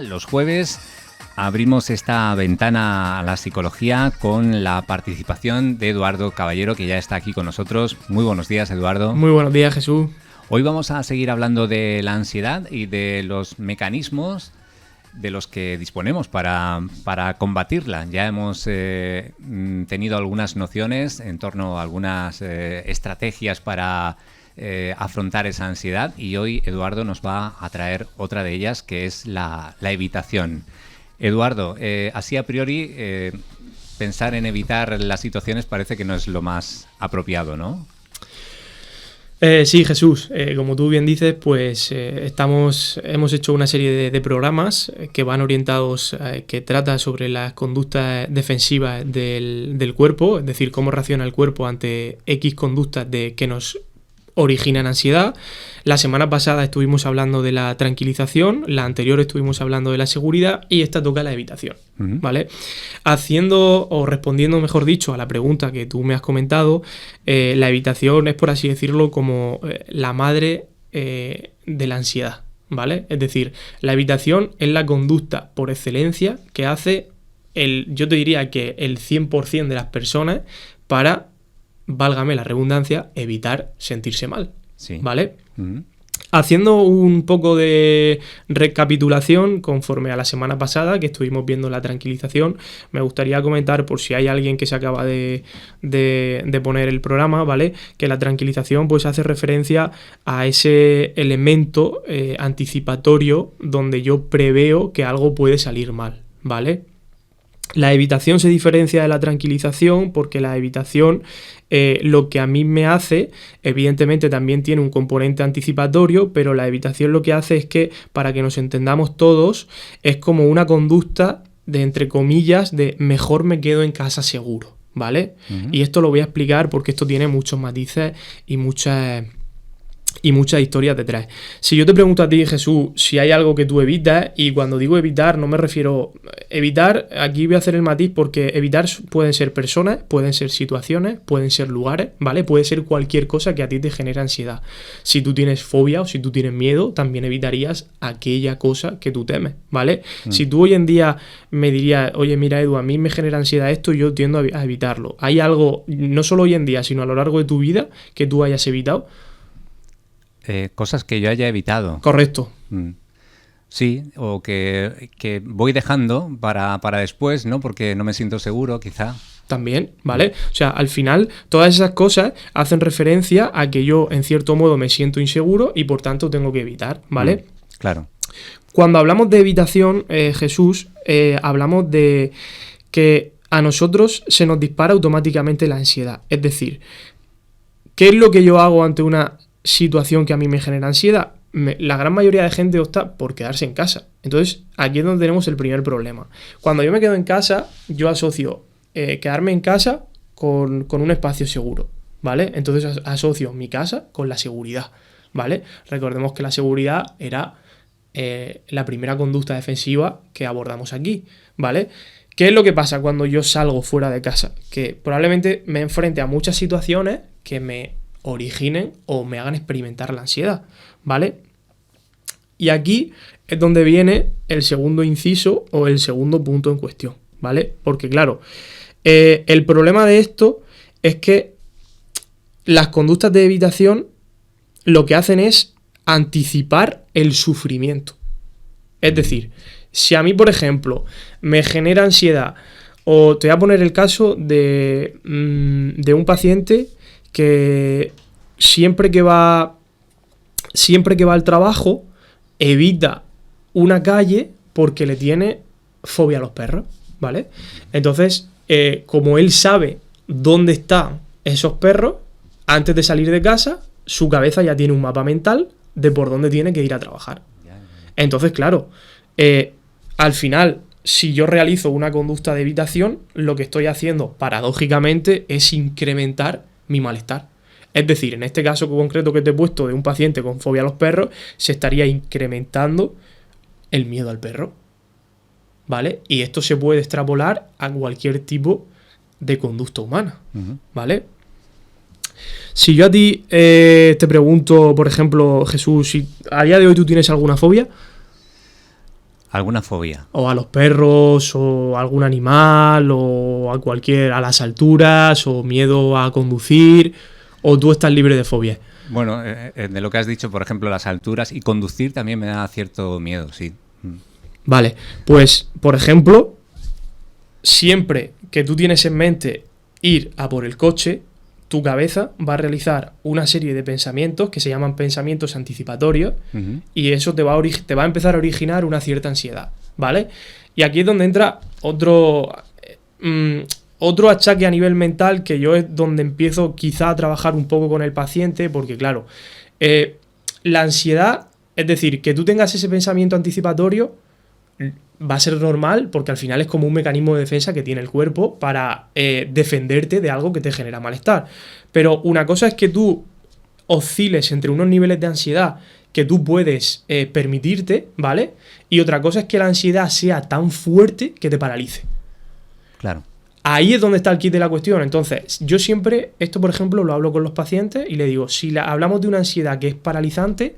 Los jueves abrimos esta ventana a la psicología con la participación de Eduardo Caballero, que ya está aquí con nosotros. Muy buenos días, Eduardo. Muy buenos días, Jesús. Hoy vamos a seguir hablando de la ansiedad y de los mecanismos de los que disponemos para combatirla. Ya hemos tenido algunas nociones en torno a algunas estrategias para afrontar esa ansiedad, y hoy Eduardo nos va a traer otra de ellas, que es la evitación. Eduardo, así a priori pensar en evitar las situaciones parece que no es lo más apropiado, ¿no? Sí, Jesús, como tú bien dices, pues hemos hecho una serie de programas que van orientados, que tratan sobre las conductas defensivas del cuerpo, es decir, cómo reacciona el cuerpo ante X conductas que nos originan ansiedad. La semana pasada estuvimos hablando de la tranquilización, la anterior estuvimos hablando de la seguridad y esta toca la evitación, ¿vale? Haciendo o respondiendo, mejor dicho, a la pregunta que tú me has comentado, la evitación es, por así decirlo, como la madre de la ansiedad, ¿vale? Es decir, la evitación es la conducta por excelencia que hace yo te diría que el 100% de las personas para, válgame la redundancia, evitar sentirse mal, sí. ¿Vale? Haciendo un poco de recapitulación conforme a la semana pasada que estuvimos viendo la tranquilización, me gustaría comentar, por si hay alguien que se acaba de poner el programa, ¿vale?, que la tranquilización pues hace referencia a ese elemento anticipatorio donde yo preveo que algo puede salir mal, ¿vale? La evitación se diferencia de la tranquilización porque la evitación lo que a mí me hace, evidentemente también tiene un componente anticipatorio, pero la evitación lo que hace es que, para que nos entendamos todos, es como una conducta de, entre comillas, de mejor me quedo en casa seguro, ¿vale? Y esto lo voy a explicar porque esto tiene muchos matices y muchas historias detrás. Si yo te pregunto a ti, Jesús, si hay algo que tú evitas, y cuando digo evitar no me refiero evitar, aquí voy a hacer el matiz porque evitar pueden ser personas, pueden ser situaciones, pueden ser lugares, ¿vale? Puede ser cualquier cosa que a ti te genere ansiedad. Si tú tienes fobia o si tú tienes miedo, también evitarías aquella cosa que tú temes, ¿vale? Si tú hoy en día me dirías, oye, mira, Edu, a mí me genera ansiedad esto, yo tiendo a evitarlo. ¿Hay algo, no solo hoy en día, sino a lo largo de tu vida, que tú hayas evitado? Cosas que yo haya evitado. Correcto. Sí, o que voy dejando para después, ¿no? Porque no me siento seguro, quizá. También, ¿vale? O sea, al final, todas esas cosas hacen referencia a que yo, en cierto modo, me siento inseguro y, por tanto, tengo que evitar, ¿vale? Claro. Cuando hablamos de evitación, Jesús, hablamos de que a nosotros se nos dispara automáticamente la ansiedad. Es decir, ¿qué es lo que yo hago ante una situación que a mí me genera ansiedad? La gran mayoría de gente opta por quedarse en casa. Entonces, aquí es donde tenemos el primer problema. Cuando yo me quedo en casa, yo asocio quedarme en casa con un espacio seguro, ¿vale? Entonces asocio mi casa con la seguridad, ¿vale? Recordemos que la seguridad era la primera conducta defensiva que abordamos aquí, ¿vale? ¿Qué es lo que pasa cuando yo salgo fuera de casa? Que probablemente me enfrente a muchas situaciones que me originen o me hagan experimentar la ansiedad, ¿vale? Y aquí es donde viene el segundo inciso o el segundo punto en cuestión, ¿vale? Porque claro, el problema de esto es que las conductas de evitación lo que hacen es anticipar el sufrimiento. Es decir, si a mí, por ejemplo, me genera ansiedad, o te voy a poner el caso de un paciente que siempre que va al trabajo evita una calle porque le tiene fobia a los perros, ¿vale? Entonces, como él sabe dónde están esos perros, antes de salir de casa, su cabeza ya tiene un mapa mental de por dónde tiene que ir a trabajar. Entonces, claro, al final, si yo realizo una conducta de evitación, lo que estoy haciendo, paradójicamente, es incrementar mi malestar. Es decir, en este caso concreto que te he puesto de un paciente con fobia a los perros, se estaría incrementando el miedo al perro, ¿vale? Y esto se puede extrapolar a cualquier tipo de conducta humana, ¿vale? Si yo a ti te pregunto, por ejemplo, Jesús, si a día de hoy tú tienes alguna fobia. alguna fobia. O a los perros, o a algún animal, o a las alturas, o miedo a conducir, o tú estás libre de fobias. Bueno, de lo que has dicho, por ejemplo, las alturas y conducir también me da cierto miedo, sí. Vale, pues, por ejemplo, siempre que tú tienes en mente ir a por el coche, tu cabeza va a realizar una serie de pensamientos que se llaman pensamientos anticipatorios, y eso te va a empezar a originar una cierta ansiedad, ¿vale? Y aquí es donde entra otro achaque a nivel mental, que yo es donde empiezo quizá a trabajar un poco con el paciente, porque claro, la ansiedad, es decir, que tú tengas ese pensamiento anticipatorio, va a ser normal, porque al final es como un mecanismo de defensa que tiene el cuerpo para defenderte de algo que te genera malestar. Pero una cosa es que tú osciles entre unos niveles de ansiedad que tú puedes permitirte, ¿vale? Y otra cosa es que la ansiedad sea tan fuerte que te paralice. Claro. Ahí es donde está el kit de la cuestión. Entonces, yo siempre, esto por ejemplo, lo hablo con los pacientes y le digo, si hablamos de una ansiedad que es paralizante,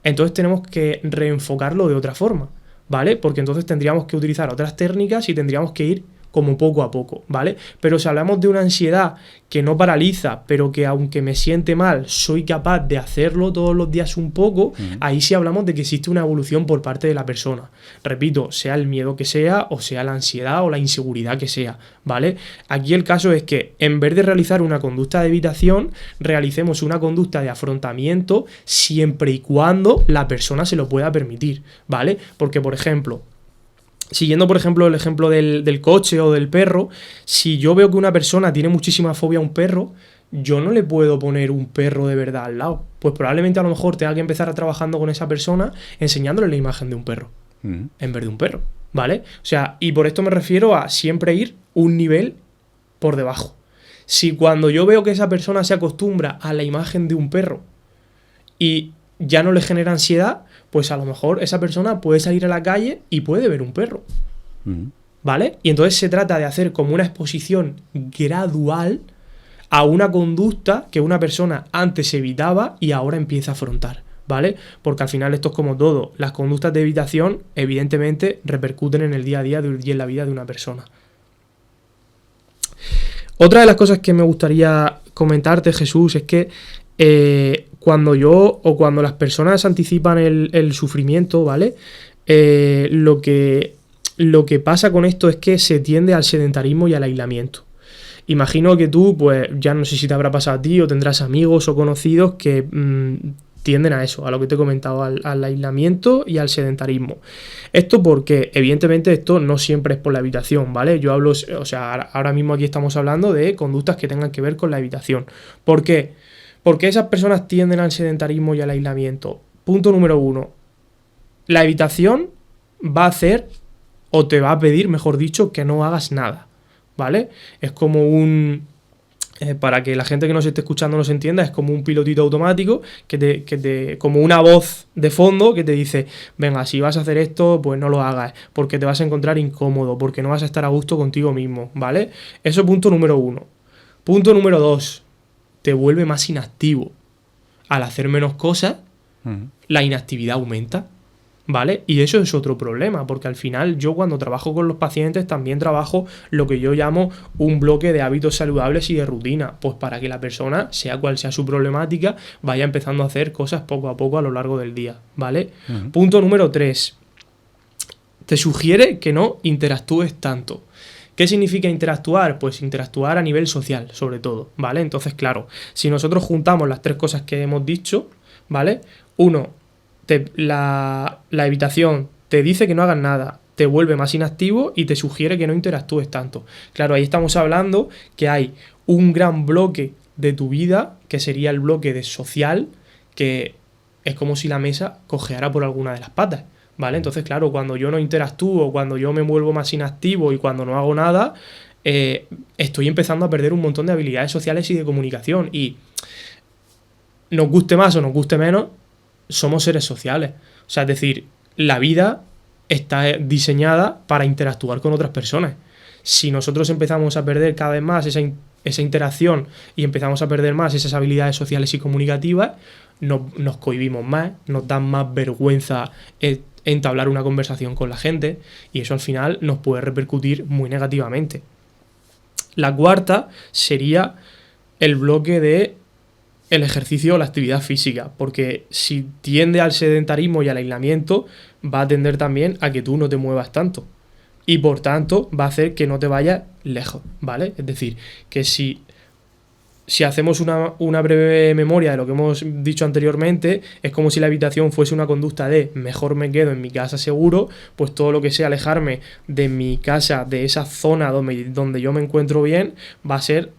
entonces tenemos que reenfocarlo de otra forma, ¿vale? Porque entonces tendríamos que utilizar otras técnicas y tendríamos que ir como poco a poco, ¿vale? Pero si hablamos de una ansiedad que no paraliza, pero que aunque me siente mal, soy capaz de hacerlo todos los días un poco, ahí sí hablamos de que existe una evolución por parte de la persona. Repito, sea el miedo que sea, o sea la ansiedad o la inseguridad que sea, ¿vale? Aquí el caso es que en vez de realizar una conducta de evitación, realicemos una conducta de afrontamiento siempre y cuando la persona se lo pueda permitir, ¿vale? Porque, por ejemplo, siguiendo, por ejemplo, el ejemplo del coche o del perro, si yo veo que una persona tiene muchísima fobia a un perro, yo no le puedo poner un perro de verdad al lado. Pues probablemente a lo mejor tenga que empezar a trabajando con esa persona enseñándole la imagen de un perro, en vez de un perro, ¿vale? O sea, y por esto me refiero a siempre ir un nivel por debajo. Si cuando yo veo que esa persona se acostumbra a la imagen de un perro y ya no le genera ansiedad, pues a lo mejor esa persona puede salir a la calle y puede ver un perro, ¿vale? Y entonces se trata de hacer como una exposición gradual a una conducta que una persona antes evitaba y ahora empieza a afrontar, ¿vale? Porque al final esto es como todo, las conductas de evitación evidentemente repercuten en el día a día y en la vida de una persona. Otra de las cosas que me gustaría comentarte, Jesús, es que cuando las personas anticipan el sufrimiento, ¿vale? Lo que pasa con esto es que se tiende al sedentarismo y al aislamiento. Imagino que tú, pues ya no sé si te habrá pasado a ti o tendrás amigos o conocidos que tienden a eso, a lo que te he comentado, al aislamiento y al sedentarismo. Esto porque, evidentemente, esto no siempre es por la evitación, ¿vale? Yo hablo, o sea, ahora mismo aquí estamos hablando de conductas que tengan que ver con la evitación. ¿Por qué? Porque esas personas tienden al sedentarismo y al aislamiento. Punto número 1. La evitación va a hacer, o te va a pedir, mejor dicho, que no hagas nada, ¿vale? Es como para que la gente que nos esté escuchando nos entienda, es como un pilotito automático como una voz de fondo que te dice, venga, si vas a hacer esto, pues no lo hagas, porque te vas a encontrar incómodo, porque no vas a estar a gusto contigo mismo, ¿vale? Eso, punto número 1. Punto número 2. Te vuelve más inactivo. Al hacer menos cosas, la inactividad aumenta, ¿vale? Y eso es otro problema, porque al final yo cuando trabajo con los pacientes también trabajo lo que yo llamo un bloque de hábitos saludables y de rutina, pues para que la persona, sea cual sea su problemática, vaya empezando a hacer cosas poco a poco a lo largo del día, ¿vale? Punto número 3. Te sugiere que no interactúes tanto. ¿Qué significa interactuar? Pues interactuar a nivel social, sobre todo, ¿vale? Entonces, claro, si nosotros juntamos las tres cosas que hemos dicho, ¿vale? 1, la evitación te dice que no hagas nada, te vuelve más inactivo y te sugiere que no interactúes tanto. Claro, ahí estamos hablando que hay un gran bloque de tu vida, que sería el bloque de social, que es como si la mesa cojeara por alguna de las patas, ¿vale? Entonces, claro, cuando yo no interactúo, cuando yo me vuelvo más inactivo y cuando no hago nada, estoy empezando a perder un montón de habilidades sociales y de comunicación. Y nos guste más o nos guste menos, somos seres sociales. O sea, es decir, la vida está diseñada para interactuar con otras personas. Si nosotros empezamos a perder cada vez más esa interacción y empezamos a perder más esas habilidades sociales y comunicativas, nos cohibimos más, nos da más vergüenza entablar una conversación con la gente, y eso al final nos puede repercutir muy negativamente. La cuarta sería el bloque de el ejercicio o la actividad física, porque si tiende al sedentarismo y al aislamiento, va a tender también a que tú no te muevas tanto, y por tanto va a hacer que no te vayas lejos, ¿vale? Es decir, que si hacemos una breve memoria de lo que hemos dicho anteriormente, es como si la evitación fuese una conducta de mejor me quedo en mi casa seguro, pues todo lo que sea alejarme de mi casa, de esa zona donde yo me encuentro bien, va a ser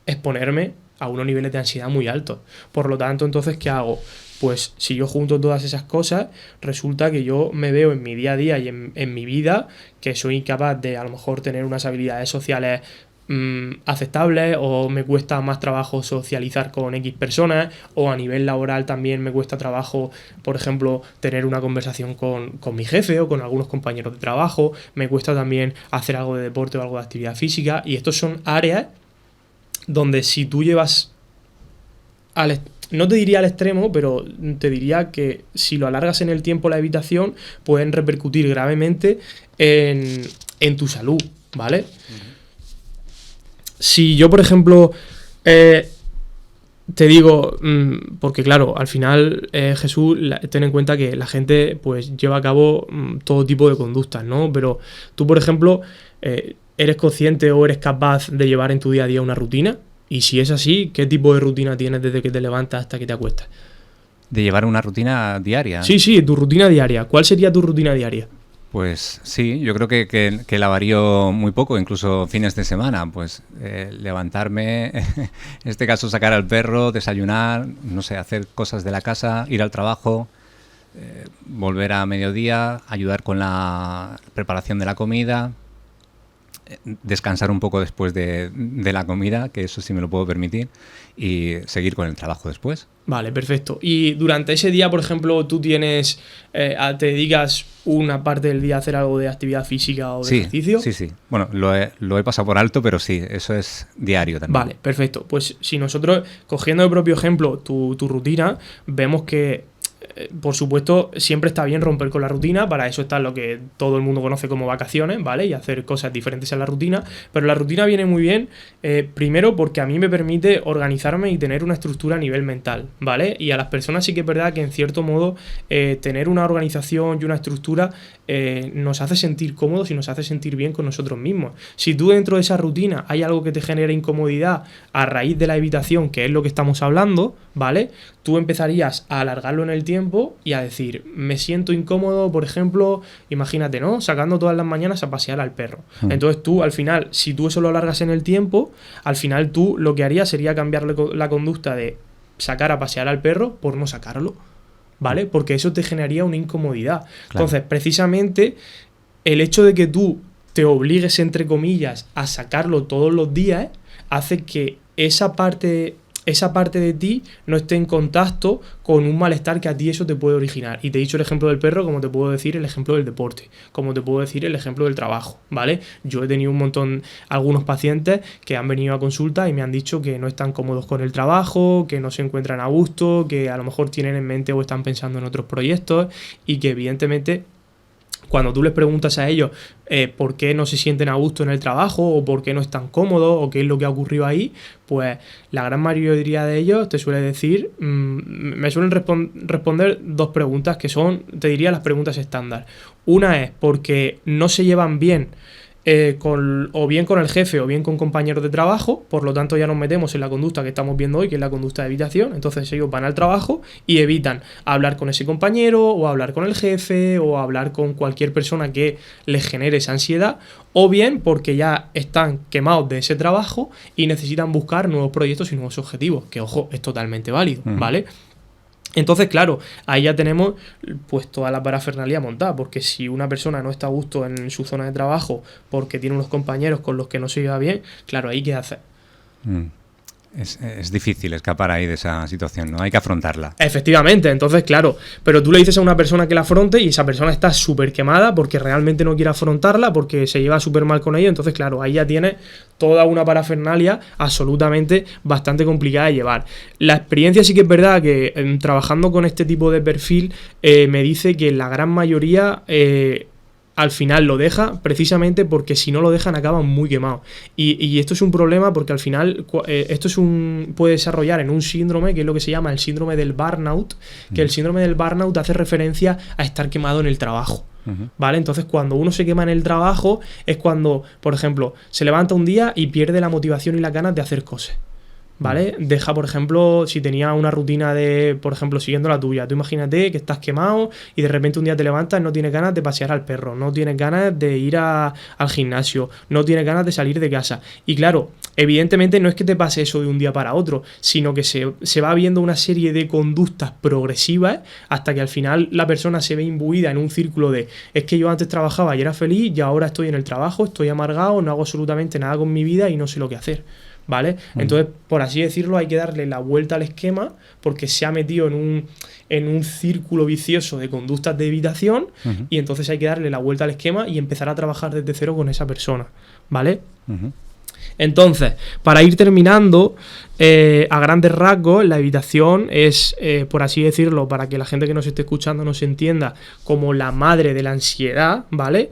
exponerme a unos niveles de ansiedad muy altos. Por lo tanto, entonces, ¿qué hago? Pues si yo junto todas esas cosas, resulta que yo me veo en mi día a día y en mi vida que soy incapaz de a lo mejor tener unas habilidades sociales aceptables, o me cuesta más trabajo socializar con X personas, o a nivel laboral también me cuesta trabajo, por ejemplo, tener una conversación con mi jefe o con algunos compañeros de trabajo, me cuesta también hacer algo de deporte o algo de actividad física, y estos son áreas donde si tú llevas no te diría al extremo, pero te diría que si lo alargas en el tiempo la evitación, pueden repercutir gravemente en tu salud, ¿vale? Si yo, por ejemplo, te digo, porque claro, al final, Jesús, ten en cuenta que la gente pues lleva a cabo todo tipo de conductas, ¿no? Pero tú, por ejemplo, ¿eres consciente o eres capaz de llevar en tu día a día una rutina? Y si es así, ¿qué tipo de rutina tienes desde que te levantas hasta que te acuestas? De llevar una rutina diaria. Sí, tu rutina diaria. ¿Cuál sería tu rutina diaria? Pues sí, yo creo que la varío muy poco, incluso fines de semana. Pues levantarme, en este caso sacar al perro, desayunar, no sé, hacer cosas de la casa, ir al trabajo, volver a mediodía, ayudar con la preparación de la comida, descansar un poco después de la comida, que eso sí me lo puedo permitir, y seguir con el trabajo después. Vale, perfecto. Y durante ese día, por ejemplo, tú tienes, te dedicas una parte del día a hacer algo de actividad física o de ejercicio. Sí. Bueno, lo he pasado por alto, pero sí, eso es diario también. Vale, perfecto. Pues si nosotros, cogiendo de propio ejemplo tu rutina, vemos que por supuesto, siempre está bien romper con la rutina. Para eso está lo que todo el mundo conoce como vacaciones, ¿vale? Y hacer cosas diferentes a la rutina. Pero la rutina viene muy bien, primero porque a mí me permite organizarme y tener una estructura a nivel mental, ¿vale? Y a las personas sí que es verdad que en cierto modo tener una organización y una estructura nos hace sentir cómodos y nos hace sentir bien con nosotros mismos. Si tú dentro de esa rutina hay algo que te genera incomodidad a raíz de la evitación, que es lo que estamos hablando, ¿vale? Tú empezarías a alargarlo en el tiempo y a decir, me siento incómodo, por ejemplo, imagínate, ¿no? Sacando todas las mañanas a pasear al perro. Entonces tú, al final, si tú eso lo alargas en el tiempo, al final tú lo que harías sería cambiarle la conducta de sacar a pasear al perro por no sacarlo, ¿vale? Porque eso te generaría una incomodidad. Claro. Entonces, precisamente, el hecho de que tú te obligues, entre comillas, a sacarlo todos los días, hace que esa parte de ti no esté en contacto con un malestar que a ti eso te puede originar. Y te he dicho el ejemplo del perro, como te puedo decir el ejemplo del deporte, como te puedo decir el ejemplo del trabajo, ¿vale? Yo he tenido algunos pacientes que han venido a consulta y me han dicho que no están cómodos con el trabajo, que no se encuentran a gusto, que a lo mejor tienen en mente o están pensando en otros proyectos, y que evidentemente cuando tú les preguntas a ellos por qué no se sienten a gusto en el trabajo, o por qué no están cómodos, o qué es lo que ha ocurrido ahí, pues la gran mayoría de ellos te suele decir, me suelen responder dos preguntas que son, te diría, las preguntas estándar. Una es porque no se llevan bien o bien con el jefe o bien con compañeros de trabajo, por lo tanto ya nos metemos en la conducta que estamos viendo hoy, que es la conducta de evitación. Entonces ellos van al trabajo y evitan hablar con ese compañero, o hablar con el jefe, o hablar con cualquier persona que les genere esa ansiedad, o bien porque ya están quemados de ese trabajo y necesitan buscar nuevos proyectos y nuevos objetivos, que ojo, es totalmente válido, ¿vale? Entonces, claro, ahí ya tenemos pues toda la parafernalia montada, porque si una persona no está a gusto en su zona de trabajo porque tiene unos compañeros con los que no se lleva bien, claro, ahí qué hacer. Es difícil escapar ahí de esa situación, ¿no? Hay que afrontarla. Efectivamente, entonces claro, pero tú le dices a una persona que la afronte y esa persona está súper quemada porque realmente no quiere afrontarla, porque se lleva súper mal con ello, entonces claro, ahí ya tienes toda una parafernalia absolutamente bastante complicada de llevar. La experiencia sí que es verdad que trabajando con este tipo de perfil me dice que la gran mayoría... al final lo deja precisamente porque si no lo dejan acaban muy quemados. Y esto es un problema porque al final puede desarrollar en un síndrome que es lo que se llama el síndrome del burnout, que el síndrome del burnout hace referencia a estar quemado en el trabajo. ¿Vale? Entonces cuando uno se quema en el trabajo es cuando, por ejemplo, se levanta un día y pierde la motivación y las ganas de hacer cosas. ¿Vale? Deja, por ejemplo, si tenía una rutina de, por ejemplo, siguiendo la tuya, tú imagínate que estás quemado y de repente un día te levantas, no tienes ganas de pasear al perro, no tienes ganas de ir al gimnasio, no tienes ganas de salir de casa. Y claro, evidentemente no es que te pase eso de un día para otro, sino que se va viendo una serie de conductas progresivas hasta que al final la persona se ve imbuida en un círculo de es que yo antes trabajaba y era feliz y ahora estoy en el trabajo, estoy amargado, no hago absolutamente nada con mi vida y no sé lo que hacer. ¿Vale? Entonces, por así decirlo, hay que darle la vuelta al esquema porque se ha metido en un círculo vicioso de conductas de evitación y entonces hay que darle la vuelta al esquema y empezar a trabajar desde cero con esa persona, ¿vale? Entonces, para ir terminando, a grandes rasgos, la evitación es, por así decirlo, para que la gente que nos esté escuchando nos entienda, como la madre de la ansiedad, ¿vale?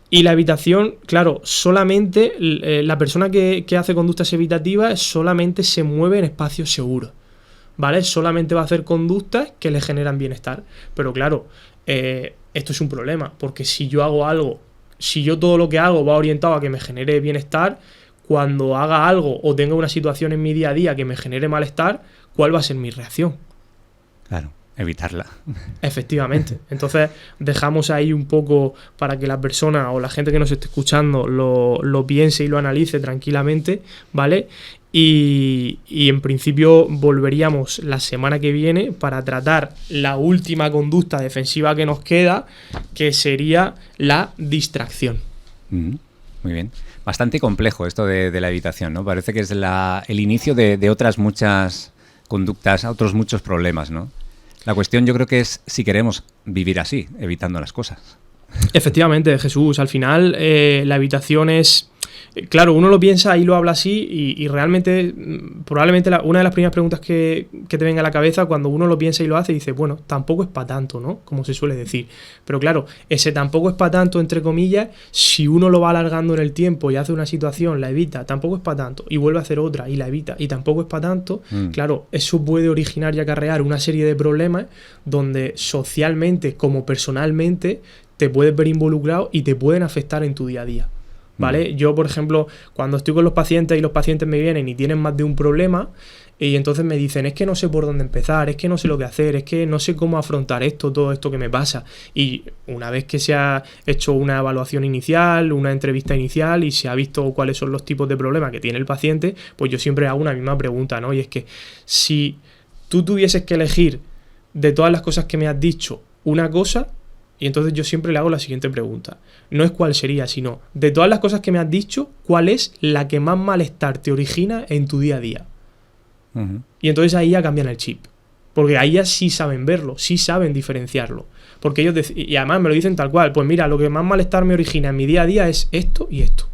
Y la evitación, claro, solamente la persona que hace conductas evitativas solamente se mueve en espacios seguros, ¿vale? Solamente va a hacer conductas que le generan bienestar. Pero claro, esto es un problema, porque si yo hago algo, si yo todo lo que hago va orientado a que me genere bienestar, cuando haga algo o tenga una situación en mi día a día que me genere malestar, ¿cuál va a ser mi reacción? Claro. Evitarla. Efectivamente. Entonces dejamos ahí un poco para que la persona o la gente que nos esté escuchando lo piense y lo analice tranquilamente, ¿vale? Y en principio volveríamos la semana que viene para tratar la última conducta defensiva que nos queda, que sería la distracción. Muy bien. Bastante complejo esto de la evitación, ¿no? Parece que es el inicio de otras muchas conductas, otros muchos problemas, ¿no? La cuestión yo creo que es si queremos vivir así, evitando las cosas. Efectivamente, Jesús. Al final la evitación es... Claro, uno lo piensa y lo habla así y realmente, probablemente una de las primeras preguntas que te venga a la cabeza cuando uno lo piensa y lo hace, dice, bueno, tampoco es para tanto, ¿no? Como se suele decir. Pero claro, ese tampoco es para tanto, entre comillas, si uno lo va alargando en el tiempo y hace una situación, la evita, tampoco es para tanto, y vuelve a hacer otra y la evita, y tampoco es para tanto, claro, eso puede originar y acarrear una serie de problemas donde socialmente como personalmente te puedes ver involucrado y te pueden afectar en tu día a día. ¿Vale? Yo, por ejemplo, cuando estoy con los pacientes y los pacientes me vienen y tienen más de un problema y entonces me dicen, es que no sé por dónde empezar, es que no sé lo que hacer, es que no sé cómo afrontar todo esto que me pasa. Y una vez que se ha hecho una evaluación inicial, una entrevista inicial y se ha visto cuáles son los tipos de problemas que tiene el paciente, pues yo siempre hago una misma pregunta, ¿no? Y es que si tú tuvieses que elegir de todas las cosas que me has dicho una cosa, y entonces yo siempre le hago la siguiente pregunta. No es cuál sería, sino de todas las cosas que me has dicho, ¿cuál es la que más malestar te origina en tu día a día? Y entonces ahí ya cambian el chip. Porque ahí ya sí saben verlo, sí saben diferenciarlo. Porque ellos y además me lo dicen tal cual. Pues mira, lo que más malestar me origina en mi día a día es esto y esto.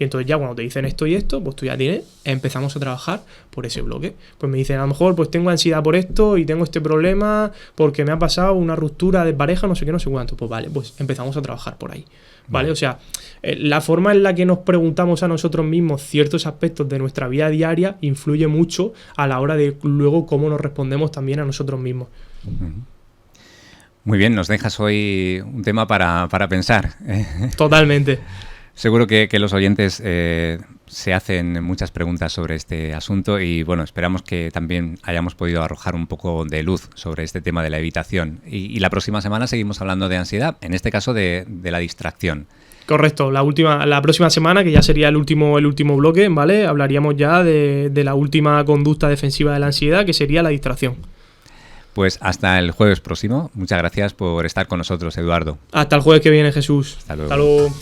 Y entonces ya cuando te dicen esto y esto, pues tú ya empezamos a trabajar por ese bloque. Pues me dicen, a lo mejor pues tengo ansiedad por esto y tengo este problema porque me ha pasado una ruptura de pareja, no sé qué, no sé cuánto. Pues vale, pues empezamos a trabajar por ahí. ¿Vale? O sea, la forma en la que nos preguntamos a nosotros mismos ciertos aspectos de nuestra vida diaria influye mucho a la hora de luego cómo nos respondemos también a nosotros mismos. Muy bien, nos dejas hoy un tema para pensar. Totalmente. Seguro que los oyentes se hacen muchas preguntas sobre este asunto y bueno, esperamos que también hayamos podido arrojar un poco de luz sobre este tema de la evitación. Y la próxima semana seguimos hablando de ansiedad, en este caso de la distracción. Correcto, la próxima semana, que ya sería el último bloque, ¿vale? Hablaríamos ya de la última conducta defensiva de la ansiedad, que sería la distracción. Pues hasta el jueves próximo. Muchas gracias por estar con nosotros, Eduardo. Hasta el jueves que viene, Jesús. Hasta luego. Hasta luego.